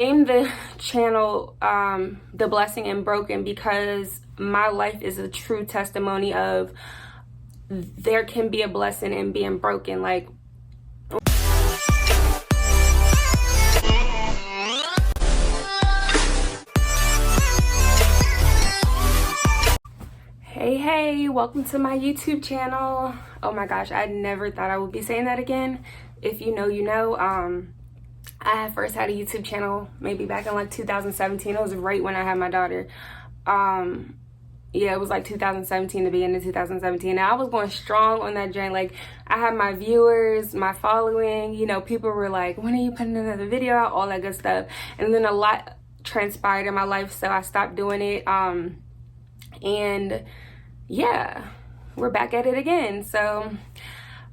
Named the channel The Blessing and Broken because my life is a true testimony of there can be a blessing in being broken. Like, hey, welcome to my YouTube channel. Oh my gosh, I never thought I would be saying that again. If you know, you know. I first had a YouTube channel maybe back in like 2017. It was right when I had my daughter. Yeah, it was like 2017, the beginning of 2017. And I was going strong on that journey. Like, I had my viewers, my following, you know, people were like, when are you putting another video out? All that good stuff. And then a lot transpired in my life, so I stopped doing it. And yeah, we're back at it again. So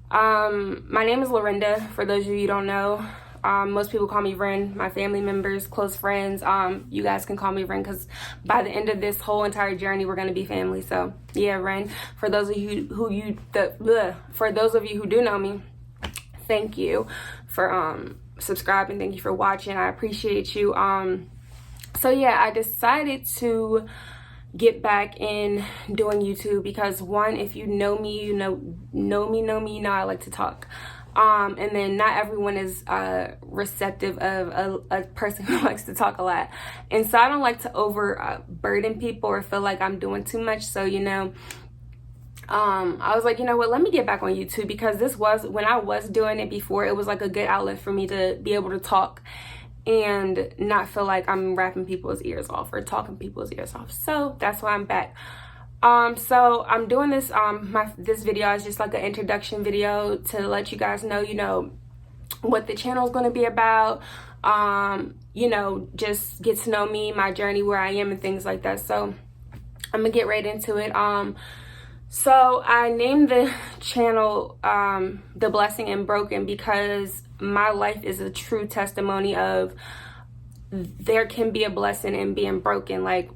my name is Lorinda, for those of you who don't know. Most people call me Ren. My family members, close friends, you guys can call me Ren, because by the end of this whole entire journey, we're going to be family. So yeah, Ren. For those of you who do know me, thank you for subscribing. Thank you for watching. I appreciate you. So yeah, I decided to get back in doing YouTube because, one, if you know me, you know I like to talk. And then not everyone is receptive of a person who likes to talk a lot. And so I don't like to overburden people or feel like I'm doing too much. So, you know, I was like, you know what, let me get back on YouTube, because this was, when I was doing it before, it was like a good outlet for me to be able to talk and not feel like I'm rapping people's ears off or talking people's ears off. So that's why I'm back. So I'm doing this, this video is just like an introduction video to let you guys know, you know, what the channel is going to be about, you know, just get to know me, my journey, where I am, and things like that. So I'm gonna get right into it. So I named the channel, The Blessing and Broken, because my life is a true testimony of there can be a blessing in being broken. Like,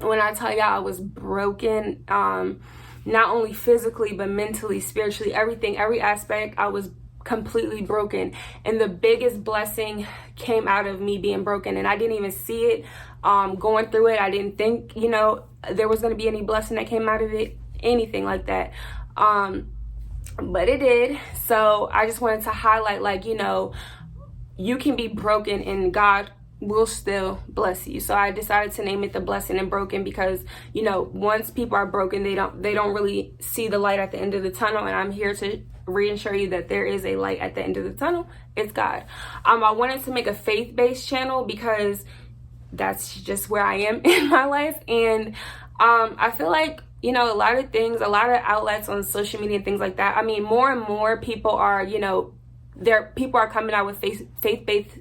when I tell y'all I was broken, not only physically, but mentally, spiritually, everything, every aspect, I was completely broken. And the biggest blessing came out of me being broken. And I didn't even see it going through it. I didn't think, you know, there was going to be any blessing that came out of it, anything like that. But it did. So I just wanted to highlight, like, you know, you can be broken and God will still bless you. So I decided to name it The Blessing and Broken because, you know, once people are broken, they don't really see the light at the end of the tunnel. And I'm here to reassure you that there is a light at the end of the tunnel. It's God. I wanted to make a faith-based channel because that's just where I am in my life. And I feel like, you know, a lot of outlets on social media and things like that, I mean, more and more people are, you know, people are coming out with faith-based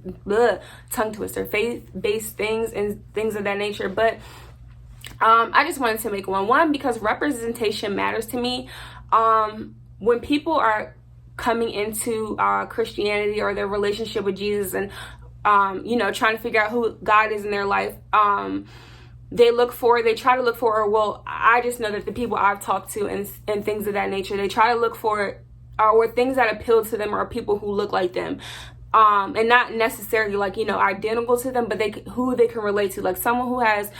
things and things of that nature. But I just wanted to make one because representation matters to me. When people are coming into Christianity or their relationship with Jesus and you know, trying to figure out who God is in their life, they try to look for, or well, I just know that the people I've talked to and things of that nature, they try to look for or things that appeal to them are people who look like them, and not necessarily like, you know, identical to them, but who they can relate to, like someone who has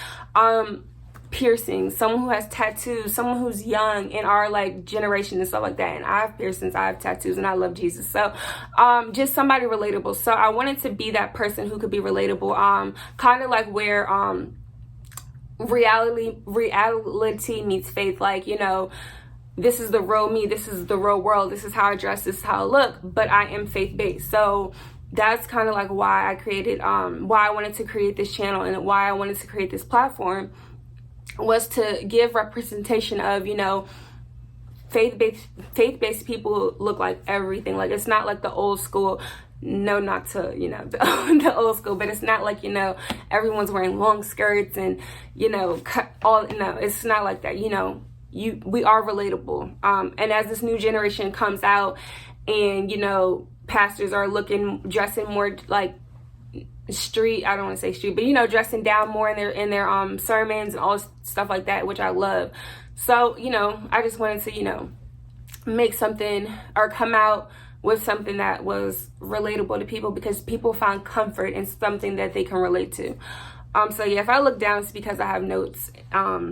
piercings, someone who has tattoos, someone who's young in our like generation and stuff like that. And I have piercings, I have tattoos, and I love Jesus. So just somebody relatable. So I wanted to be that person who could be relatable, kind of like where reality meets faith. Like, you know, this is the real me, this is the real world, this is how I dress, this is how I look, but I am faith-based. So that's kind of like why I created, why I wanted to create this channel and why I wanted to create this platform, was to give representation of, you know, faith-based people look like everything. Like, it's not like the old school, no, not to, you know, the old school, but it's not like, you know, everyone's wearing long skirts and, you know, no, it's not like that. You know, we are relatable. And as this new generation comes out and, you know, pastors are dressing more like street, I don't want to say street, but, you know, dressing down more in their sermons and all stuff like that, which I love. So, you know, I just wanted to, you know, make something or come out with something that was relatable to people, because people find comfort in something that they can relate to. So yeah, if I look down, it's because I have notes. My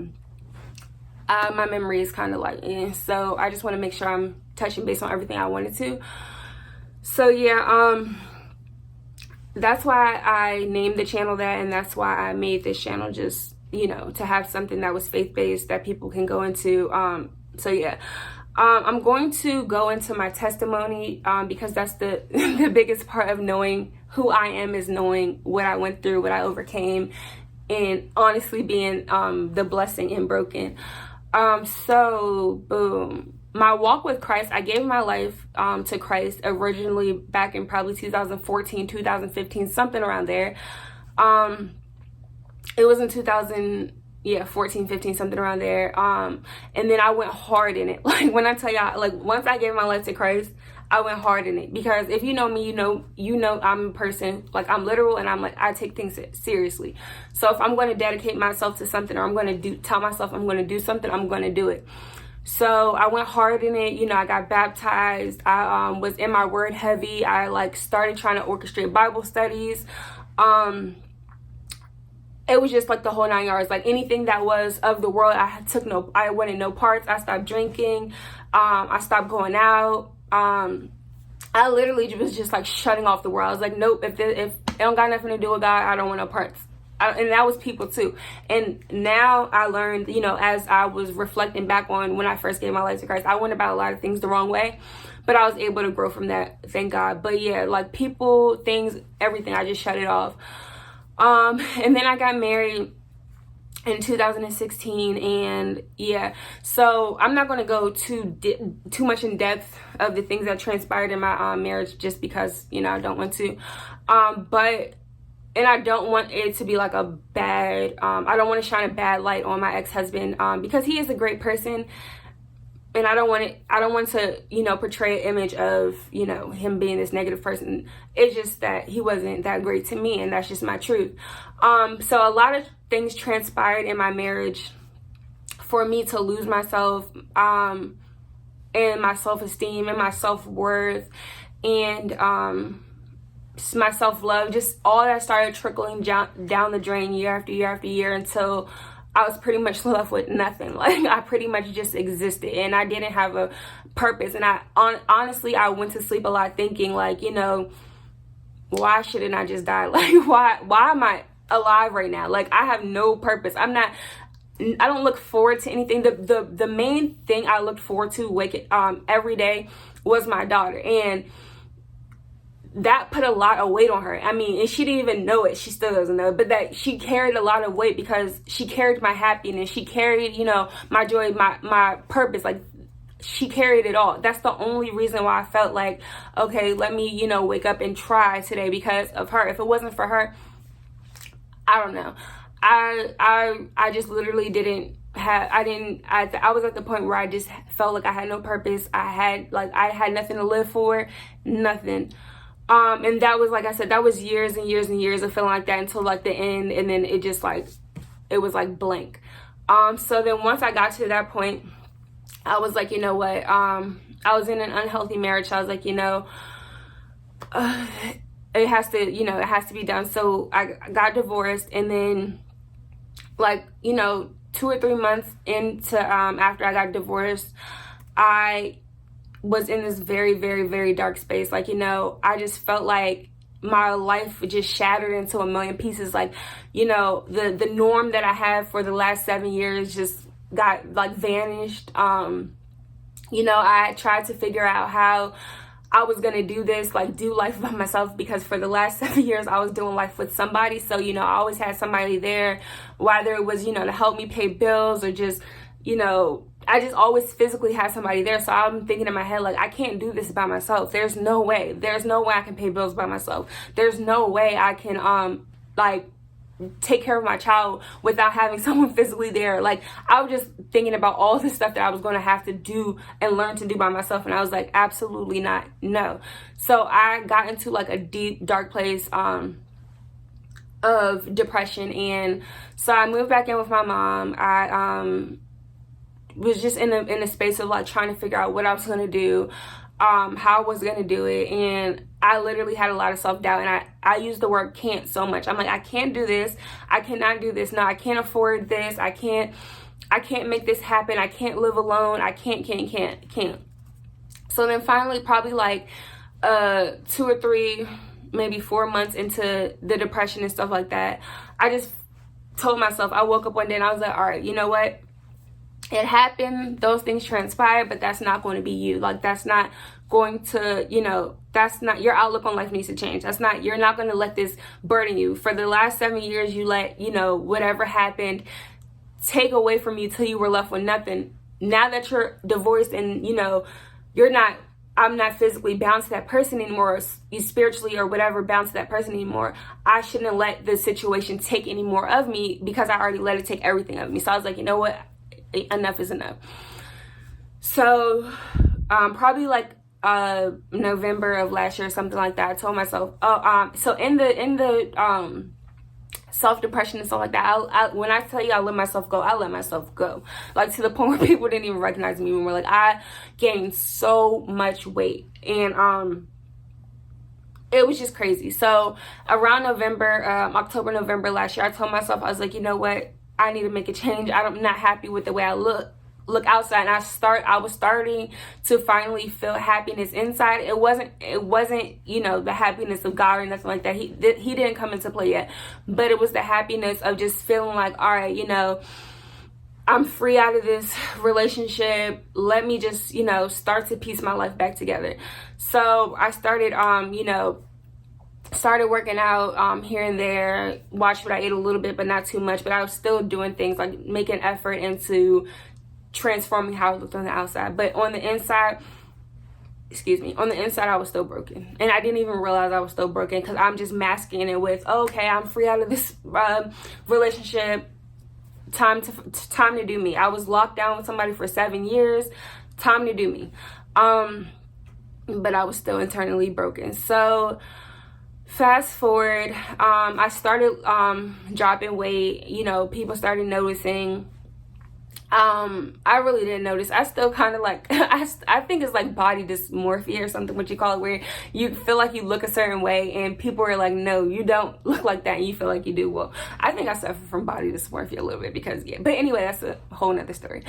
memory is kind of like, so I just want to make sure I'm touching base on everything I wanted to. So yeah, that's why I named the channel that, and that's why I made this channel, just, you know, to have something that was faith-based that people can go into. So yeah, I'm going to go into my testimony, because that's the the biggest part of knowing who I am, is knowing what I went through, what I overcame, and honestly being the blessing in broken. So boom, my walk with Christ, I gave my life to Christ originally back in probably 2014, 2015, something around there. It was in 14, 15, something around there. And then I went hard in it. Like, when I tell y'all, like, once I gave my life to Christ, I went hard in it. Because if you know me, you know I'm a person, like, I'm literal, and I'm like, I take things seriously. So if I'm going to dedicate myself to something, or I'm going to tell myself I'm going to do something, I'm going to do it. So I went hard in it. You know, I got baptized. I was in my word heavy. I like started trying to orchestrate Bible studies. It was just like the whole 9 yards. Like, anything that was of the world, I wanted no parts. I stopped drinking. I stopped going out. I literally was just like shutting off the world. I was like, nope, if it don't got nothing to do with God, I don't want no parts. And that was people too. And now I learned, you know, as I was reflecting back on when I first gave my life to Christ, I went about a lot of things the wrong way, but I was able to grow from that, thank God. But yeah, like, people, things, everything, I just shut it off. And then I got married in 2016, and yeah, so I'm not going to go too much in depth of the things that transpired in my marriage, just because, you know, I don't want to. And I don't want it to be like a bad, I don't want to shine a bad light on my ex-husband, because he is a great person. And I don't want to, you know, portray an image of, you know, him being this negative person. It's just that he wasn't that great to me, and that's just my truth. So a lot of things transpired in my marriage for me to lose myself, and my self-esteem and my self-worth, and my self-love. Just all that started trickling down the drain year after year after year, until I was pretty much left with nothing. Like, I pretty much just existed, and I didn't have a purpose. And honestly, I went to sleep a lot thinking, like, you know, why shouldn't I just die? Like, why am I alive right now? Like, I have no purpose. I don't look forward to anything. The main thing I looked forward to every day was my daughter. And that put a lot of weight on her. I mean, and she didn't even know it. She still doesn't know it, but that she carried a lot of weight, because she carried my happiness. She carried, you know, my joy, my purpose. Like, she carried it all. That's the only reason why I felt like, okay, let me, you know, wake up and try today, because of her. If it wasn't for her, I don't know. I just literally I was at the point where I just felt like I had no purpose. I had nothing to live for, nothing. And that was, like I said, that was years and years and years of feeling like that, until like the end. And then it just like, it was like blank. So then once I got to that point, I was like, you know what? I was in an unhealthy marriage. So I was like, you know, it has to be done. So I got divorced, and then, like, you know, 2 or 3 months into, after I got divorced, I was in this very, very, very dark space. Like, you know, I just felt like my life just shattered into a million pieces. Like, you know, the norm that I had for the last 7 years just got like vanished. You know, I tried to figure out how I was gonna do this, like do life by myself, because for the last 7 years I was doing life with somebody. So, you know, I always had somebody there, whether it was, you know, to help me pay bills, or just, you know, I just always physically had somebody there. So I'm thinking in my head, like, I can't do this by myself. There's no way I can pay bills by myself. There's no way I can like take care of my child without having someone physically there. Like, I was just thinking about all the stuff that I was going to have to do and learn to do by myself, and I was like, absolutely not, no. So I got into like a deep dark place of depression, and so I moved back in with my mom. I was just in a space of like trying to figure out what I was going to do. how I was gonna do it, and I literally had a lot of self-doubt, and I used the word can't so much. I'm like, I can't do this, I cannot do this, no, I can't afford this, I can't make this happen, I can't live alone, I can't. So then finally, probably like 2 or 3, maybe 4 months into the depression and stuff like that, I just told myself, I woke up one day and I was like, all right, you know what? It happened, those things transpired, but that's not going to be you. Like, that's not going to, you know, that's not, your outlook on life needs to change. That's not, you're not going to let this burden you. For the last 7 years, you let, you know, whatever happened take away from you till you were left with nothing. Now that you're divorced and, you know, I'm not physically bound to that person anymore, or you spiritually or whatever bound to that person anymore, I shouldn't let the situation take any more of me, because I already let it take everything of me. So I was like, you know what? Enough is enough. So probably like November of last year or something like that, I told myself, so in the self-depression and stuff like that, when I tell you I let myself go, I let myself go, like to the point where people didn't even recognize me anymore. Like, I gained so much weight, and it was just crazy. So around October, November last year, I told myself, I was like, you know what, I need to make a change. I'm not happy with the way I look outside, and I was starting to finally feel happiness inside. It wasn't, you know, the happiness of God or nothing like that. He didn't come into play yet, but it was the happiness of just feeling like, all right, you know, I'm free out of this relationship. Let me just, you know, start to piece my life back together. So I started, you know, started working out here and there, watched what I ate a little bit, but not too much. But I was still doing things like making effort into transforming how I looked on the outside. But on the inside, I was still broken. And I didn't even realize I was still broken, because I'm just masking it with, okay, I'm free out of this relationship. Time to do me. I was locked down with somebody for 7 years. Time to do me. But I was still internally broken. So fast forward, I started dropping weight. You know, people started noticing. I really didn't notice. I still kind of like, I think it's like body dysmorphia or something, what you call it, where you feel like you look a certain way and people are like, no, you don't look like that, and you feel like you do. Well, I think I suffer from body dysmorphia a little bit, because, yeah, but anyway, that's a whole nother story.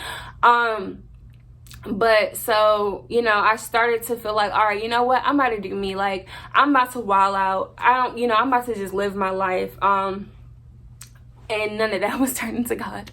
But so, you know, I started to feel like, all right, you know what, I'm about to do me. Like, I'm about to wild out. I'm about to just live my life. And none of that was turning to God.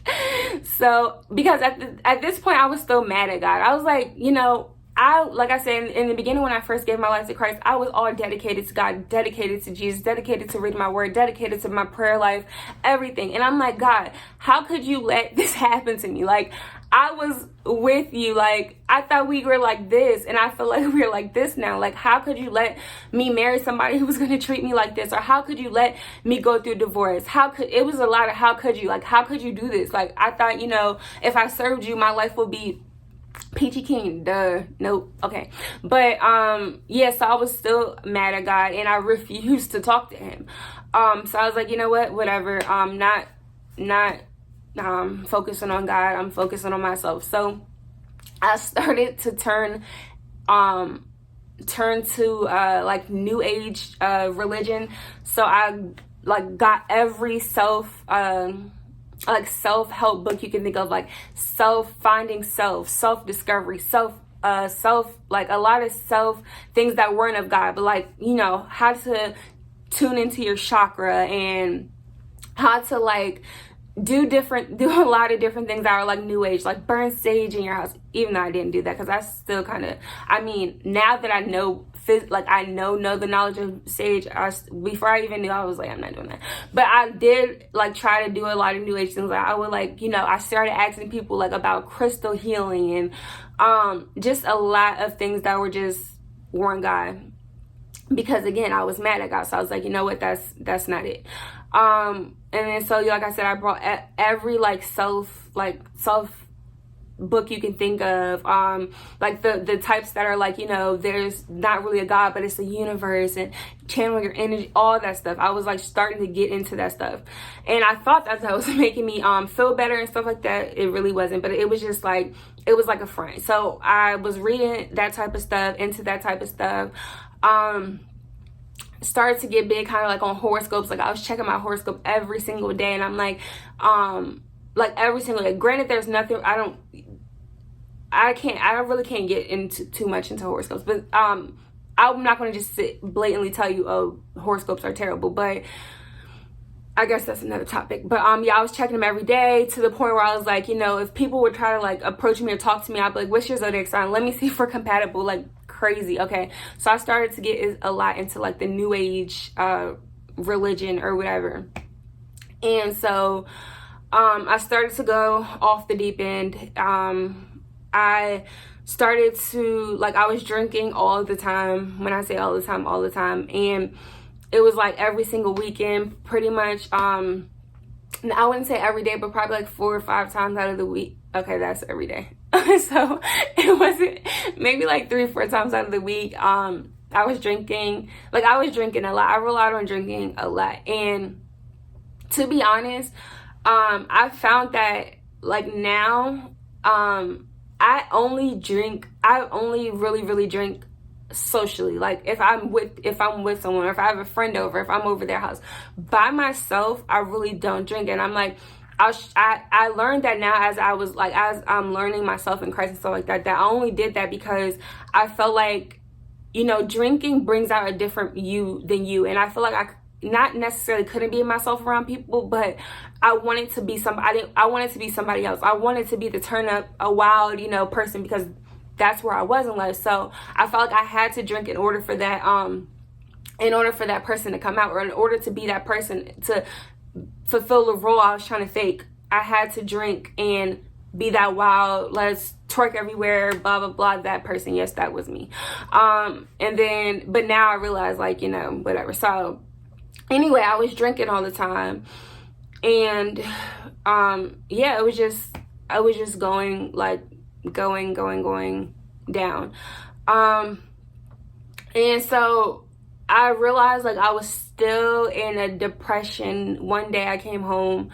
So, because at this point, I was still mad at God. I was like, you know, like I said, in the beginning, when I first gave my life to Christ, I was all dedicated to God, dedicated to Jesus, dedicated to reading my word, dedicated to my prayer life, everything. And I'm like, God, how could you let this happen to me? Like, I was with you. Like, I thought we were like this, and I feel like we're like this now. Like, how could you let me marry somebody who was going to treat me like this? Or how could you let me go through divorce? It was a lot of how could you? Like, how could you do this? Like, I thought, you know, if I served you, my life would be peachy keen. Duh. Nope. Okay. But yeah, so I was still mad at God, and I refused to talk to him. So I was like, you know what, whatever. Not focusing on God, I'm focusing on myself. So I started to turn to like new age religion. So I like got every self-help book you can think of, like finding self-discovery, like a lot of self things that weren't of God, but like, you know, how to tune into your chakra, and how to like do a lot of different things that are like new age, like burn sage in your house. Even though I didn't do that, because I still kind of, I mean, now that I know know the knowledge of sage, before I even knew, I was like, I'm not doing that. But I did like try to do a lot of new age things. Like, I would like, you know, I started asking people like about crystal healing, and just a lot of things that weren't God. Because again, I was mad at God. So I was like, you know what, that's not it. And then, so like I said, I brought every like self book you can think of, like the types that are like, you know, there's not really a God, but it's a universe, and channeling your energy, all that stuff. I was like starting to get into that stuff, and I thought that was making me feel better and stuff like that. It really wasn't, but it was just like, it was like a friend. So I was reading that type of stuff, into that type of stuff. Started to get big kind of like on horoscopes. Like I was checking my horoscope every single day, and I'm like every single day. Granted, there's nothing, I really can't get into too much into horoscopes, but I'm not going to just blatantly tell you, oh, horoscopes are terrible, but I guess that's another topic. But yeah, I was checking them every day, to the point where I was like, you know, if people would try to like approach me or talk to me, I'd be like, what's your zodiac sign? Let me see if we're compatible. Like crazy. Okay, so I started to get a lot into like the new age religion or whatever, and so I started to go off the deep end. I started to, like, I was drinking all the time. When I say all the time, and it was like every single weekend, pretty much. I wouldn't say every day, but probably like 4 or 5 times out of the week. Okay, that's every day. So it wasn't, maybe like 3 or 4 times out of the week. I was drinking. Like I was drinking a lot. I relied on drinking a lot. And to be honest, I found that like now, I only really drink socially. Like if I'm with someone, or if I have a friend over, if I'm over their house. By myself, I really don't drink. And I'm like, I learned that now, as I'm learning myself in Christ and stuff like that, that I only did that because I felt like, you know, drinking brings out a different you than you. And I feel like I not necessarily couldn't be myself around people, but I wanted to be I wanted to be somebody else. I wanted to be the turn up, a wild, you know, person, because that's where I was in life. So I felt like I had to drink in order for that person to come out, or in order to be that person, to fulfill the role I was trying to fake. I had to drink and be that wild, let's twerk everywhere, blah blah blah, that person. Yes, that was me. And then, but now I realize, like, you know, whatever. So anyway, I was drinking all the time, and yeah, I was just going down. And so I realized, like, I was still in a depression. One day I came home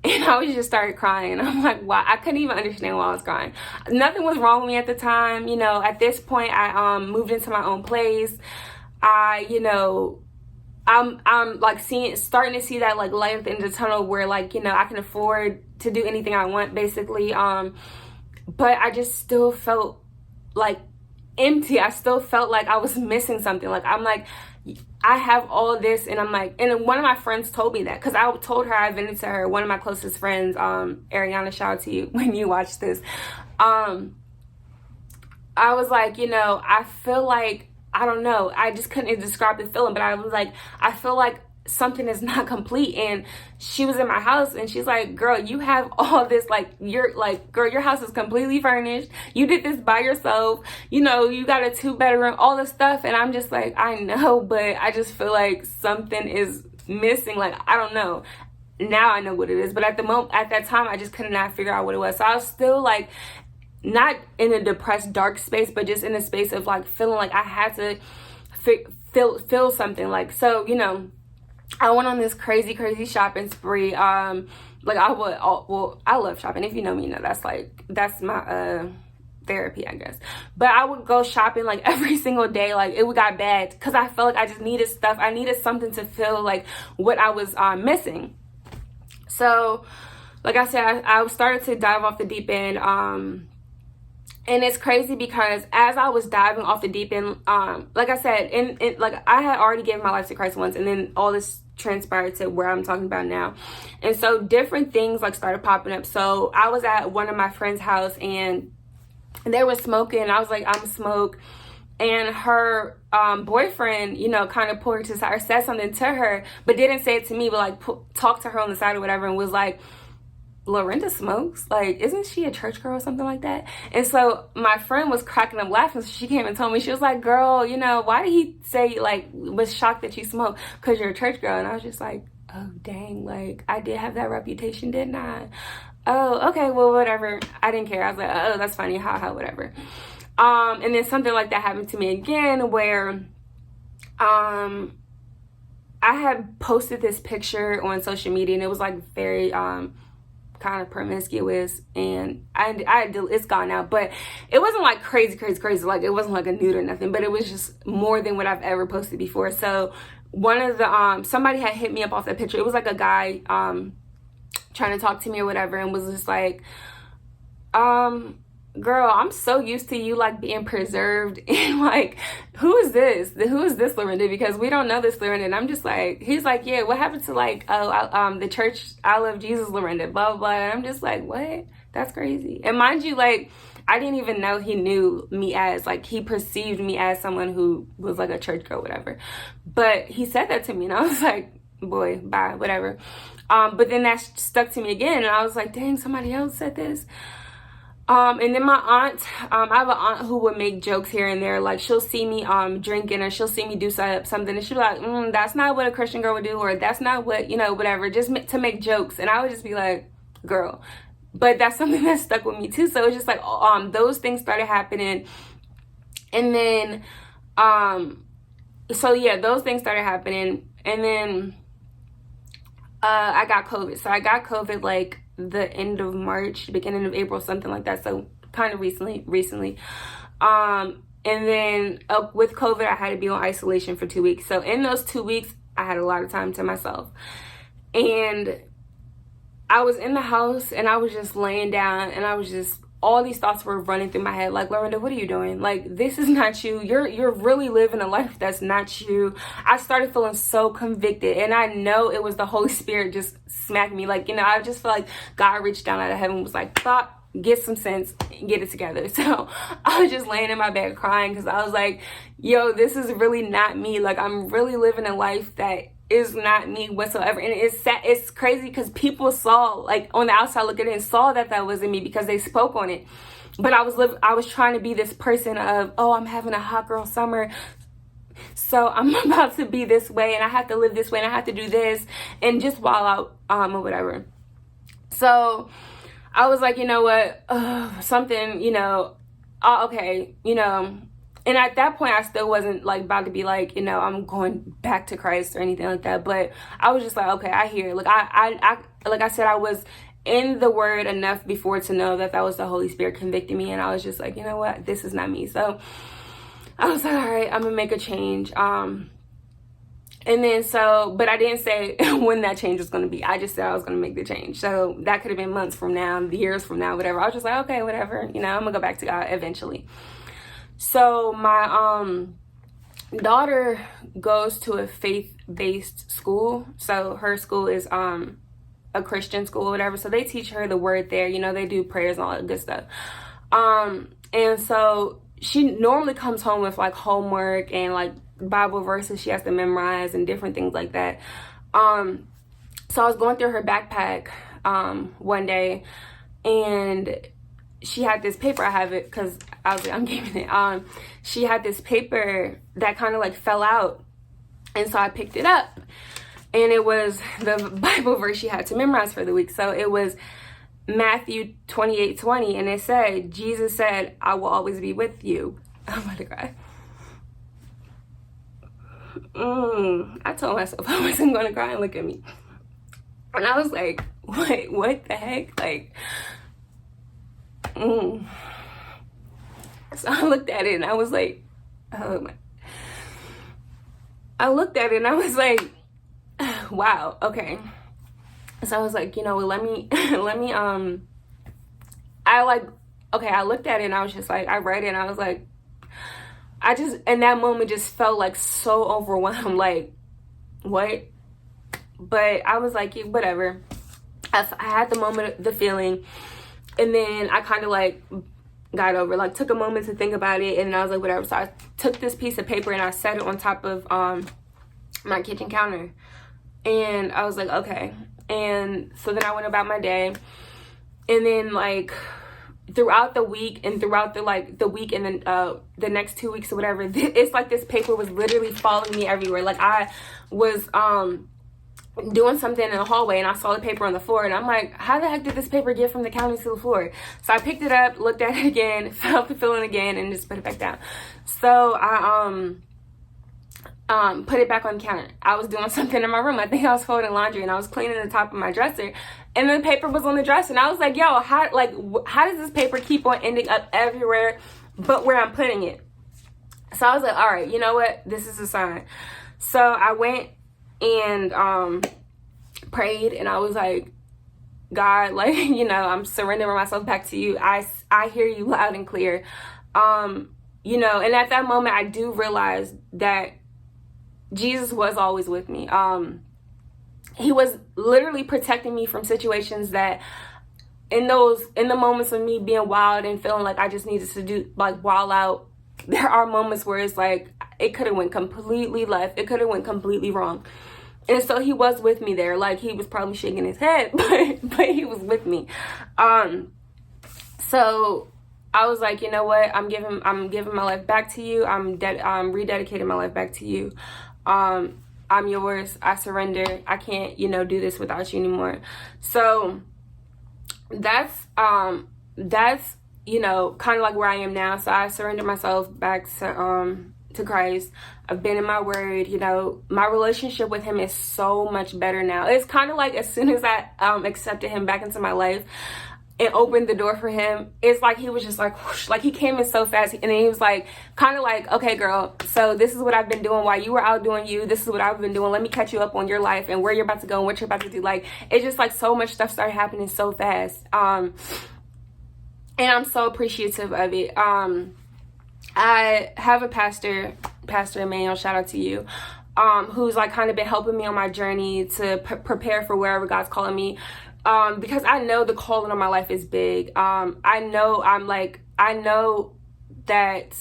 and I just started crying. I'm like, wow, I couldn't even understand why I was crying. Nothing was wrong with me at the time. You know, at this point, I moved into my own place. You know, I'm like starting to see that like light at the end of the tunnel, where, like, you know, I can afford to do anything I want, basically. But I just still felt like empty. I still felt like I was missing something. Like, I'm like, I have all this, and I'm like, and one of my friends told me that, because I told her, I vented to her, one of my closest friends, Ariana, shout out to you when you watch this. I was like, you know, I feel like, I don't know, I just couldn't describe the feeling, but I was like, I feel like something is not complete. And she was in my house, and she's like, girl, you have all this, like, you're like, girl, your house is completely furnished, you did this by yourself, you know, you got a 2-bedroom, all this stuff. And I'm just like, I know, but I just feel like something is missing. Like, I don't know. Now I know what it is, but at that time, I just could not figure out what it was. So I was still like, not in a depressed, dark space, but just in a space of like feeling like I had to feel something. Like, so, you know, I went on this crazy shopping spree. Like, I love shopping. If you know me, you know that's my therapy, I guess. But I would go shopping like every single day. Like, it got bad because I felt like I just needed stuff. I needed something to fill like what I was missing. So, like I said, I started to dive off the deep end. And it's crazy because as I was diving off the deep end, like I said, like I had already given my life to Christ once, and then all this transpired to where I'm talking about now. And so different things like started popping up. So I was at one of my friend's house, and they were smoking, and I was like, I'm smoke. And her boyfriend, you know, kind of pulled her to the side, or said something to her, but didn't say it to me, but like talked to her on the side or whatever, and was like, Lorinda smokes? Like, isn't she a church girl or something like that? And so my friend was cracking up laughing. So she came and told me, she was like, girl, you know, why did he say, like, was shocked that you smoke? Because you're a church girl. And I was just like, oh dang, like I did have that reputation, didn't I? Oh, okay, well, whatever. I didn't care. I was like, oh, that's funny, haha, whatever. And then something like that happened to me again, where I had posted this picture on social media, and it was like very kind of promiscuous, and it's gone now, but it wasn't like crazy, like it wasn't like a nude or nothing, but it was just more than what I've ever posted before. So one of the somebody had hit me up off that picture. It was like a guy trying to talk to me or whatever, and was just like, girl, I'm so used to you like being preserved, and like, who is this Lorinda, because we don't know this Lorinda. And I'm just like, he's like, yeah, what happened to like, the church I Love Jesus Lorinda, blah blah. And I'm just like, what? That's crazy. And mind you, like, I didn't even know he knew me as, like, he perceived me as someone who was like a church girl, whatever. But he said that to me, and I was like, boy, bye, whatever. But then that stuck to me again, and I was like, dang, somebody else said this. And then my aunt, I have an aunt who would make jokes here and there. Like, she'll see me drinking, or she'll see me do something, and she'll be like, that's not what a Christian girl would do, or that's not what, whatever, just to make jokes. And I would just be like, girl. But that's something that stuck with me too. So it's just like, those things started happening. And then, so yeah, those things started happening. And then I got COVID. So I got COVID like the end of March, beginning of April, something like that. So kind of recently. And then with COVID, I had to be on isolation for 2 weeks. So in those 2 weeks, I had a lot of time to myself. And I was in the house, and I was just laying down, and I was just, all these thoughts were running through my head. Like, Lorinda, what are you doing? Like, this is not you. You're really living a life that's not you. I started feeling so convicted, and I know it was the Holy Spirit just smacked me. Like, I just feel like God reached down out of heaven and was like, "Thought, get some sense, get it together." So I was just laying in my bed crying, because I was like, yo, this is really not me. Like, I'm really living a life that is not me whatsoever. And it's crazy, because people saw, like, on the outside looking in, saw that wasn't me, because they spoke on it. But I was trying to be this person of, oh, I'm having a hot girl summer, so I'm about to be this way, and I have to live this way, and I have to do this, and just wild out, or whatever. So I was like, you know what, something, okay, and at that point, I still wasn't like about to be like, I'm going back to Christ or anything like that. But I was just like, okay, I hear. Like, I like I said, I was in the Word enough before to know that was the Holy Spirit convicting me, and I was just like, you know what, this is not me. So I was like, all right, I'm gonna make a change. And then but I didn't say when that change was gonna be. I just said I was gonna make the change. So that could have been months from now, years from now, whatever. I was just like, okay, whatever. I'm gonna go back to God eventually. So my daughter goes to a faith-based school. So her school is a Christian school or whatever. So they teach her the word there. They do prayers and all that good stuff. And so she normally comes home with like homework and like Bible verses she has to memorize and different things like that. So I was going through her backpack one day, and she had this paper. I have it because I was like, I'm giving it. She had this paper that kind of like fell out, and so I picked it up, and it was the Bible verse she had to memorize for the week. So it was Matthew 28:20, and it said, Jesus said, "I will always be with you." I'm about to cry. I told myself I wasn't going to cry, and look at me. And I was like, wait, what the heck? Like, So I looked at it, and I was like, oh my. I looked at it, and I was like, wow, okay. So I was like, let me, I looked at it, and I was just like, I read it, and I was like, in that moment just felt like so overwhelmed, like, what? But I was like, yeah, whatever. I had the moment, the feeling, and then I kind of like got over, like took a moment to think about it, and I was like, whatever. So I took this piece of paper and I set it on top of my kitchen counter, and I was like, okay. And so then I went about my day, and then like throughout the week and throughout the week and then the next 2 weeks or whatever, it's like this paper was literally following me everywhere. Like I was doing something in the hallway, and I saw the paper on the floor, and I'm like, how the heck did this paper get from the counter to the floor? So I picked it up, looked at it again, felt the feeling again, and just put it back down. So I put it back on the counter. I was doing something in my room. I think I was folding laundry, and I was cleaning the top of my dresser, and the paper was on the dresser, and I was like, yo, how does this paper keep on ending up everywhere but where I'm putting it? So I was like, all right, you know what? This is a sign. So I went and prayed, and I was like, God, like, you know, I'm surrendering myself back to you. I hear you loud and clear. You know, and at that moment I do realize that Jesus was always with me. He was literally protecting me from situations that in the moments of me being wild and feeling like I just needed to do like wild out, there are moments where it's like it could have went completely left, it could have went completely wrong. And so he was with me there. Like, he was probably shaking his head, but he was with me. So I was like, you know what? I'm giving my life back to you. I'm rededicating my life back to you. I'm yours. I surrender. I can't, you know, do this without you anymore. So that's you know, kind of like where I am now. So I surrendered myself back to Christ. I've been in my word. You know, my relationship with him is so much better now. It's kind of like as soon as I accepted him back into my life and opened the door for him, it's like he was just like whoosh, like he came in so fast, and then he was like kind of like, okay girl, so this is what I've been doing while you were out doing you, this is what I've been doing, let me catch you up on your life and where you're about to go and what you're about to do. Like, it's just like so much stuff started happening so fast, and I'm so appreciative of it. I have a pastor Emmanuel, shout out to you, who's like kind of been helping me on my journey to prepare for wherever God's calling me, because I know the calling on my life is big. I know that,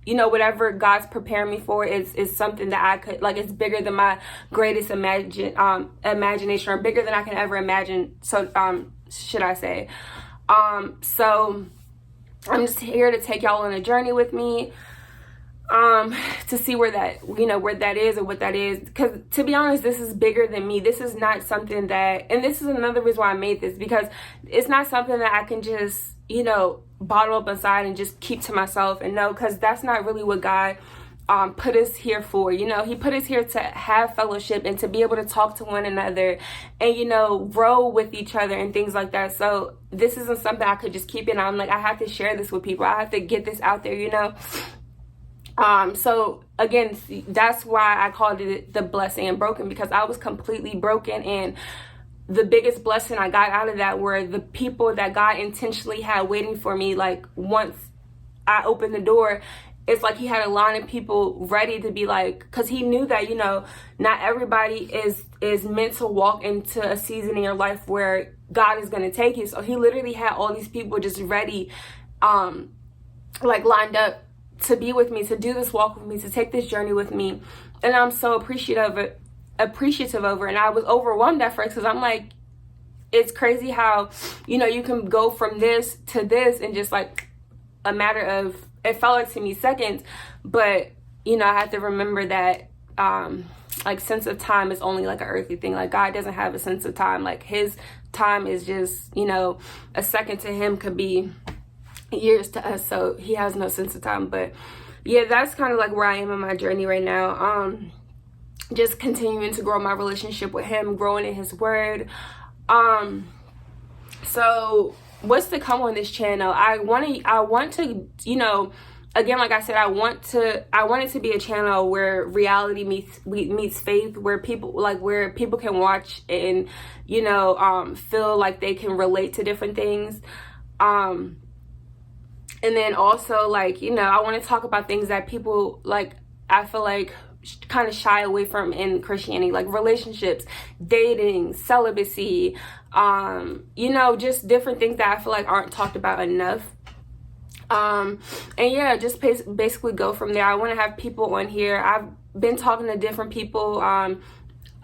you know, whatever God's preparing me for is something that I could, like, it's bigger than my greatest imagination, or bigger than I can ever imagine. So should I say. So I'm just here to take y'all on a journey with me, to see where that, you know, where that is or what that is. Because to be honest, this is bigger than me. This is not something that, and this is another reason why I made this, because it's not something that I can just, you know, bottle up inside and just keep to myself. And no, because that's not really what God put us here for. You know, he put us here to have fellowship and to be able to talk to one another and, you know, grow with each other and things like that. So this isn't something I could just keep in. I'm like, I have to share this with people. I have to get this out there, you know. So again, that's why I called it the blessing and broken, because I was completely broken, and the biggest blessing I got out of that were the people that God intentionally had waiting for me. Like, once I opened the door, it's like he had a line of people ready to be like, because he knew that, you know, not everybody is meant to walk into a season in your life where God is going to take you. So he literally had all these people just ready, like lined up to be with me, to do this walk with me, to take this journey with me. And I'm so appreciative over it. And I was overwhelmed at first, because I'm like, it's crazy how, you know, you can go from this to this in just like a matter of, it felt like to me seconds. But, you know, I have to remember that like, sense of time is only like an earthly thing. Like, God doesn't have a sense of time. Like, his time is just, you know, a second to him could be years to us. So he has no sense of time. But yeah, that's kind of like where I am in my journey right now. Just continuing to grow my relationship with him, growing in his word. So what's to come on this channel? I want to, you know, again, like I said, I want it to be a channel where reality meets faith, where people can watch and, you know, feel like they can relate to different things. And then also, like, you know, I want to talk about things that people, like, I feel like kind of shy away from in Christianity, like relationships, dating, celibacy, you know, just different things that I feel like aren't talked about enough. And yeah, just basically go from there. I want to have people on here. I've been talking to different people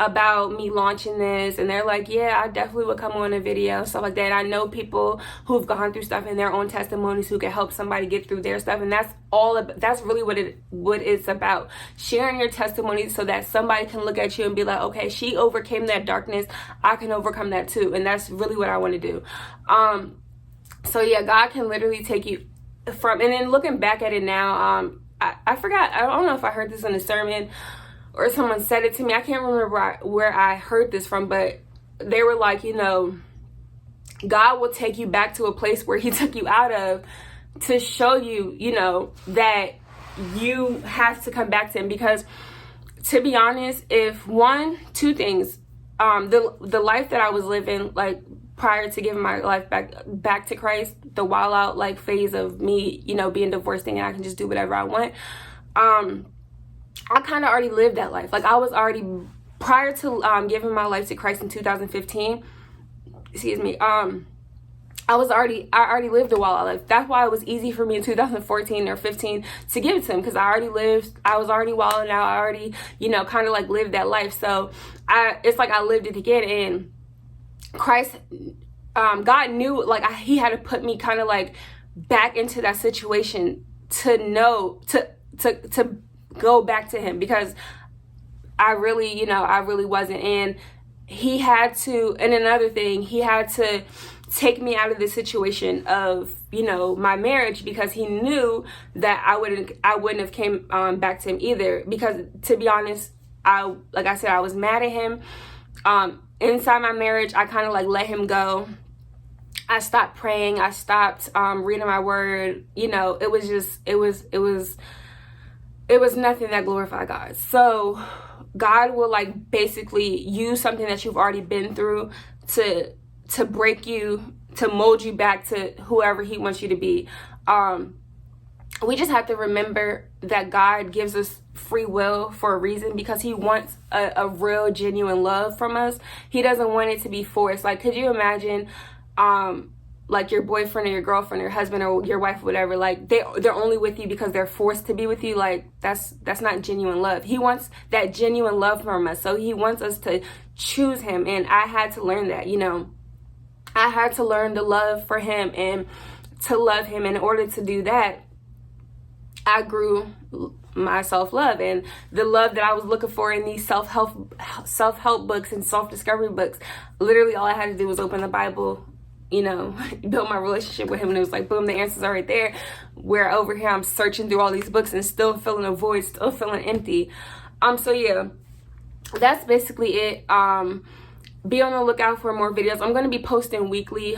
about me launching this, and they're like, yeah, I definitely would come on a video, stuff like that. And I know people who've gone through stuff in their own testimonies who can help somebody get through their stuff, and that's really what it's about, sharing your testimony so that somebody can look at you and be like, okay, she overcame that darkness, I can overcome that too. And that's really what I want to do. So yeah, God can literally take you from, and then looking back at it now, I forgot, I don't know if I heard this in a sermon or someone said it to me. I can't remember where I heard this from, but they were like, you know, God will take you back to a place where he took you out of to show you, you know, that you have to come back to him. Because to be honest, if two things, the life that I was living, like prior to giving my life back to Christ, the wild out like phase of me, you know, being divorced and I can just do whatever I want, I kind of already lived that life. Like I was already, prior to giving my life to Christ in 2015, excuse me, I already lived a wild life. That's why it was easy for me in 2014 or 15 to give it to him, because I was already wilding out. I already, you know, kind of like lived that life. So it's like I lived it again. And Christ, God knew, like he had to put me kind of like back into that situation to know, to go back to him, because I really wasn't. And he had to, and another thing, he had to take me out of the situation of, you know, my marriage, because he knew that I wouldn't have came back to him either. Because to be honest, like I said, I was mad at him. Inside my marriage, I kind of like let him go. I stopped praying. I stopped reading my word. You know, it was nothing that glorified God. So God will like basically use something that you've already been through to break you, to mold you back to whoever he wants you to be. We just have to remember that God gives us free will for a reason, because he wants a real, genuine love from us. He doesn't want it to be forced. Like, could you imagine like your boyfriend or your girlfriend or your husband or your wife or whatever, like they're only with you because they're forced to be with you? Like that's not genuine love. He wants that genuine love from us. So he wants us to choose him. And I had to learn that, you know, I had to learn the love for him and to love him. In order to do that, I grew my self-love, and the love that I was looking for in these self-help books and self-discovery books. Literally all I had to do was open the Bible, you know, build my relationship with him, and it was like, boom, the answers are right there. Where over here I'm searching through all these books and still feeling a void, still feeling empty. So yeah, that's basically it. Be on the lookout for more videos. I'm going to be posting weekly,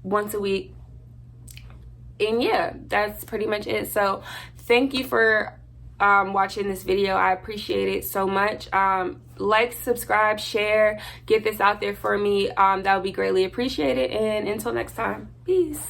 once a week. And yeah, that's pretty much it. So thank you for watching this video. I appreciate it so much. Like, subscribe, share, get this out there for me. That would be greatly appreciated. And until next time, peace.